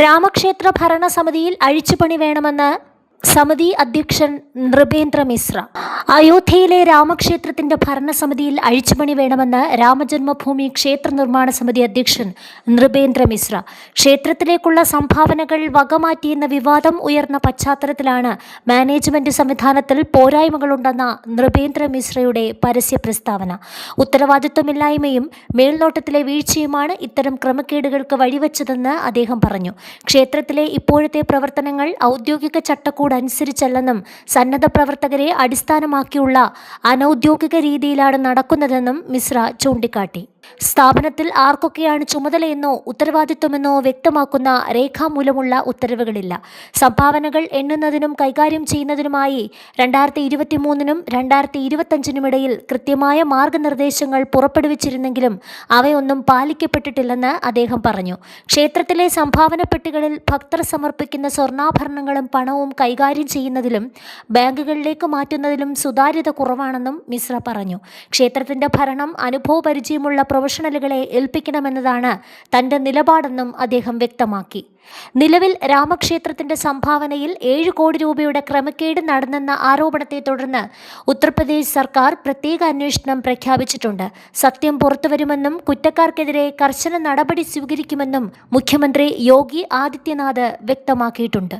രാമക്ഷേത്ര ഭരണസമിതിയിൽ അഴിച്ചുപണി വേണമെന്ന് സമിതി അധ്യക്ഷൻ നൃപേന്ദ്ര മിശ്ര. അയോധ്യയിലെ രാമക്ഷേത്രത്തിന്റെ ഭരണസമിതിയിൽ അഴിച്ചുപണി വേണമെന്ന് രാമജന്മഭൂമി ക്ഷേത്ര നിർമ്മാണ സമിതി അധ്യക്ഷൻ നൃപേന്ദ്ര മിശ്ര. ക്ഷേത്രത്തിലേക്കുള്ള സംഭാവനകൾ വകമാറ്റിയെന്ന വിവാദം ഉയർന്ന പശ്ചാത്തലത്തിലാണ് മാനേജ്മെന്റ് സംവിധാനത്തിൽ പോരായ്മകളുണ്ടെന്ന നൃപേന്ദ്ര മിശ്രയുടെ പരസ്യ പ്രസ്താവന. ഉത്തരവാദിത്വമില്ലായ്മയും മേൽനോട്ടത്തിലെ വീഴ്ചയുമാണ് ഇത്തരം ക്രമക്കേടുകൾക്ക് വഴിവെച്ചതെന്ന് അദ്ദേഹം പറഞ്ഞു. ക്ഷേത്രത്തിലെ ഇപ്പോഴത്തെ പ്രവർത്തനങ്ങൾ ഔദ്യോഗിക ചട്ടക്കൂട് അനുസരിച്ചല്ലെന്നും സന്നദ്ധ പ്രവർത്തകരെ അടിസ്ഥാനമാക്കിയുള്ള അനൌദ്യോഗിക രീതിയിലാണ് നടക്കുന്നതെന്നും മിശ്ര ചൂണ്ടിക്കാട്ടി. സ്ഥാപനത്തിൽ ആർക്കൊക്കെയാണ് ചുമതലയെന്നോ ഉത്തരവാദിത്വമെന്നോ വ്യക്തമാക്കുന്ന രേഖാമൂലമുള്ള ഉത്തരവുകളില്ല. സംഭാവനകൾ എണ്ണുന്നതിനും കൈകാര്യം ചെയ്യുന്നതിനുമായി 2023-നും 2025-നും ഇടയിൽ കൃത്യമായ മാർഗനിർദ്ദേശങ്ങൾ പുറപ്പെടുവിച്ചിരുന്നെങ്കിലും അവയൊന്നും പാലിക്കപ്പെട്ടിട്ടില്ലെന്ന് അദ്ദേഹം പറഞ്ഞു. ക്ഷേത്രത്തിലെ സംഭാവന പെട്ടികളിൽ ഭക്തർ സമർപ്പിക്കുന്ന സ്വർണ്ണാഭരണങ്ങളും പണവും കൈകാര്യം ചെയ്യുന്നതിലും ബാങ്കുകളിലേക്ക് മാറ്റുന്നതിലും സുതാര്യത കുറവാണെന്നും മിശ്ര പറഞ്ഞു. ക്ഷേത്രത്തിന്റെ ഭരണം അനുഭവപരിചയമുള്ള പ്രൊഫഷണലുകളെ ഏൽപ്പിക്കണമെന്നതാണ് തന്റെ നിലപാടെന്നും അദ്ദേഹം വ്യക്തമാക്കി. നിലവിൽ രാമക്ഷേത്രത്തിന്റെ സംഭാവനയിൽ 7 കോടി രൂപയുടെ ക്രമക്കേട് നടന്നെന്ന ആരോപണത്തെ തുടർന്ന് ഉത്തർപ്രദേശ് സർക്കാർ പ്രത്യേക അന്വേഷണം പ്രഖ്യാപിച്ചിട്ടുണ്ട്. സത്യം പുറത്തുവരുമെന്നും കുറ്റക്കാർക്കെതിരെ കർശന നടപടി സ്വീകരിക്കുമെന്നും മുഖ്യമന്ത്രി യോഗി ആദിത്യനാഥ് വ്യക്തമാക്കിയിട്ടുണ്ട്.